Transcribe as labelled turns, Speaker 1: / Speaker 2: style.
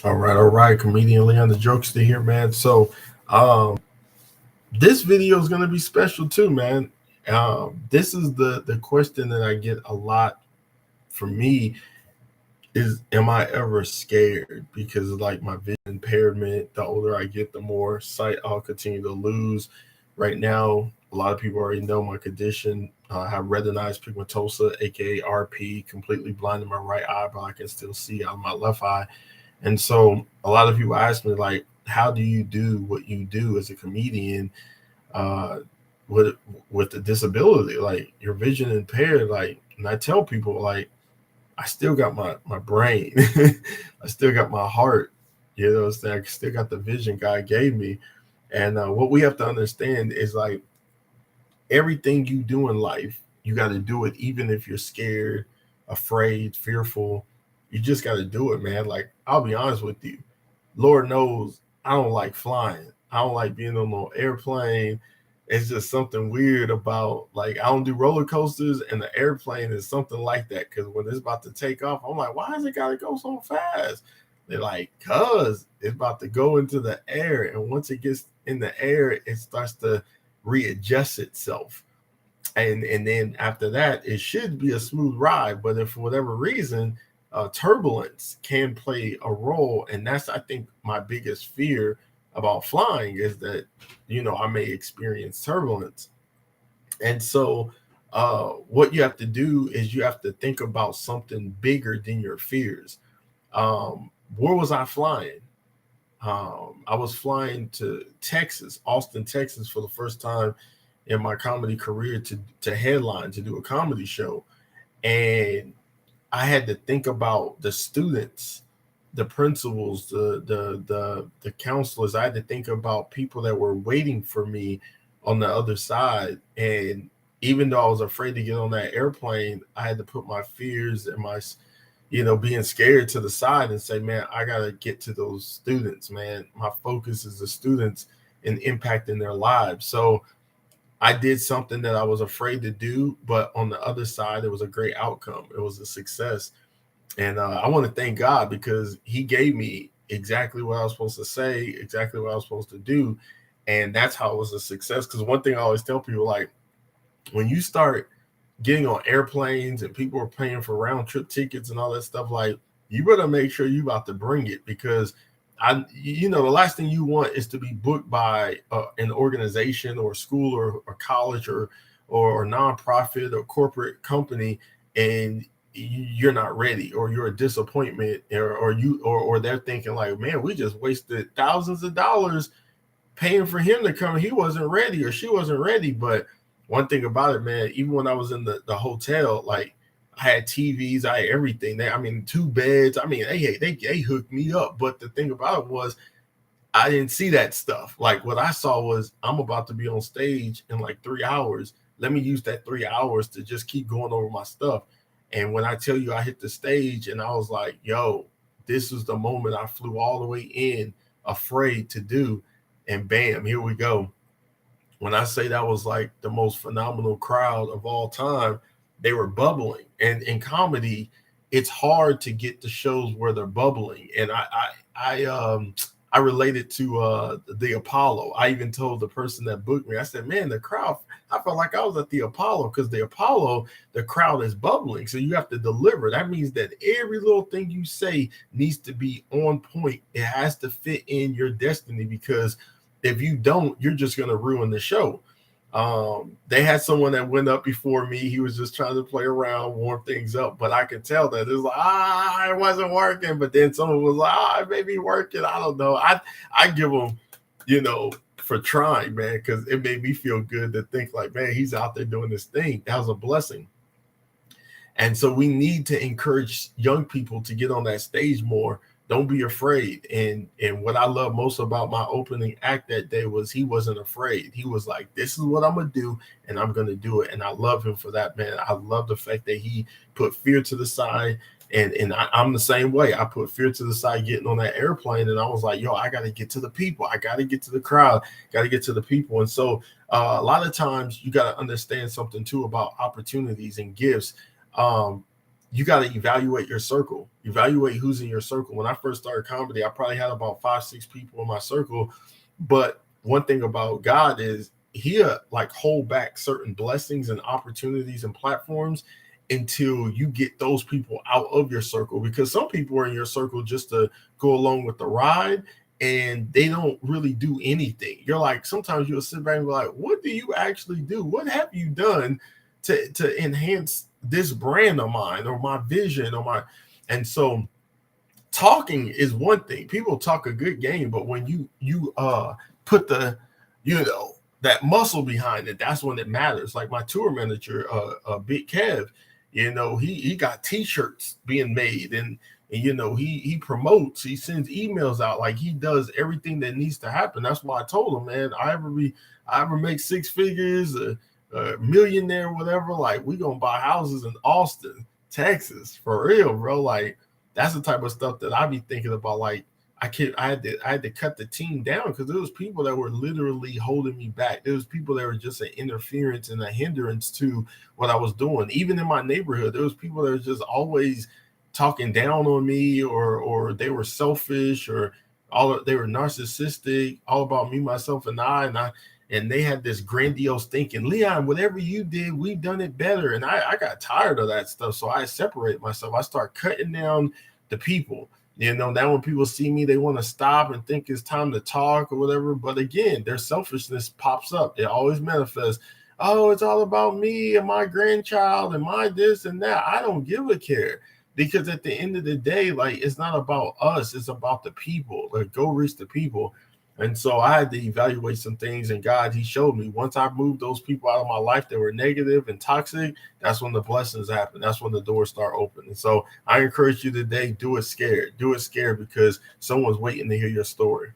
Speaker 1: All right. Comedian Leon the Jokester here, man. So, this video is gonna be special too, man. This is the question that I get a lot. For me, is am I ever scared? Because like my vision impairment, the older I get, the more sight I'll continue to lose. Right now, a lot of people already know my condition. I have retinitis pigmentosa, aka RP, completely blind in my right eye, but I can still see out of my left eye. And so a lot of people ask me like, how do you do what you do as a comedian uh, with the disability? Like your vision impaired. Like, and I tell people like, I still got my brain, I still got my heart. You know, what I'm saying? I still got the vision God gave me. And what we have to understand is like everything you do in life, you got to do it, even if you're scared, afraid, fearful. You just got to do it, man. Like, I'll be honest with you. Lord knows I don't like flying. I don't like being on no airplane. It's just something weird about like I don't do roller coasters, and the airplane is something like that. Because when it's about to take off, I'm like, why is it gotta go so fast? They're like, cause it's about to go into the air, and once it gets in the air, it starts to readjust itself, and then after that, it should be a smooth ride. But if for whatever reason, turbulence can play a role, and that's I think my biggest fear about flying is that I may experience turbulence, and so what you have to do is you have to think about something bigger than your fears. Where was I flying? I was flying to Texas, Austin, Texas, for the first time in my comedy career to headline to do a comedy show, and I had to think about the students, the principals, the counselors. I had to think about people that were waiting for me on the other side, and even though I was afraid to get on that airplane, I had to put my fears and my being scared to the side and say, man, I gotta get to those students, man. My focus is the students and impacting their lives. So I did something that I was afraid to do, but on the other side, it was a great outcome. It was a success. And I want to thank God because He gave me exactly what I was supposed to say, exactly what I was supposed to do. And that's how it was a success. Because one thing I always tell people, like, when you start getting on airplanes and people are paying for round trip tickets and all that stuff, like, you better make sure you about to bring it because the last thing you want is to be booked by an organization or school or college or nonprofit or corporate company, and you're not ready, or you're a disappointment, or they're thinking like, man, we just wasted thousands of dollars paying for him to come. He wasn't ready or she wasn't ready. But one thing about it, man, even when I was in the hotel, like I had TVs, I had everything. I mean, two beds. I mean, they hooked me up. But the thing about it was I didn't see that stuff. Like what I saw was I'm about to be on stage in like 3 hours. Let me use that 3 hours to just keep going over my stuff. And when I tell you I hit the stage and I was like, yo, this is the moment I flew all the way in, afraid to do. And bam, here we go. When I say that was like the most phenomenal crowd of all time, they were bubbling. And in comedy, it's hard to get the shows where they're bubbling. And I related to the Apollo. I even told the person that booked me, I said, man, the crowd, I felt like I was at the Apollo because the Apollo, the crowd is bubbling. So you have to deliver. That means that every little thing you say needs to be on point. It has to fit in your destiny because if you don't, you're just going to ruin the show. They had someone that went up before me. He was just trying to play around, warm things up, but I could tell that it was like, it wasn't working. But then someone was like, it may be working. I don't know. I give them, for trying, man, because it made me feel good to think like, man, he's out there doing this thing. That was a blessing. And so we need to encourage young people to get on that stage more. Don't be afraid. And what I love most about my opening act that day was he wasn't afraid. He was like, this is what I'm gonna do, and I'm gonna do it. And I love him for that, man. I love the fact that he put fear to the side. And I'm the same way. I put fear to the side getting on that airplane, and I was like, yo, I got to get to the people. I got to get to the crowd. Got to get to the people. And so a lot of times you got to understand something too about opportunities and gifts. um, you got to evaluate your circle, evaluate who's in your circle. When I first started comedy, I probably had about 5, 6 people in my circle. But one thing about God is he'll like hold back certain blessings and opportunities and platforms until you get those people out of your circle, because some people are in your circle just to go along with the ride and they don't really do anything. You're like, sometimes you'll sit back and be like, what do you actually do? What have you done to enhance this brand of mine or my vision or my, and so talking is one thing. People talk a good game, but when you put the, you know, that muscle behind it, that's when it matters. Like my tour manager, Big Kev, you know, he got t-shirts being made, and you know, he promotes, he sends emails out, like he does everything that needs to happen. That's why I told him, man, I ever make 6 figures, a millionaire, whatever, like we gonna buy houses in Austin, Texas, for real, bro. Like that's the type of stuff that I be thinking about. Like I had to cut the team down because there was people that were literally holding me back. There was people that were just an interference and a hindrance to what I was doing. Even in my neighborhood, there was people that were just always talking down on me, or they were selfish, or they were narcissistic, all about me, myself, and and they had this grandiose thinking, Leon, whatever you did, we've done it better. And I got tired of that stuff. So I separate myself. I start cutting down the people. You know, now when people see me, they want to stop and think it's time to talk or whatever. But again, their selfishness pops up. It always manifests. Oh, it's all about me and my grandchild and my this and that. I don't give a care, because at the end of the day, like, it's not about us. It's about the people. Like, go reach the people. And so I had to evaluate some things, and God, he showed me once I moved those people out of my life that were negative and toxic, that's when the blessings happen. That's when the doors start opening. So I encourage you today, do it scared. Do it scared, because someone's waiting to hear your story.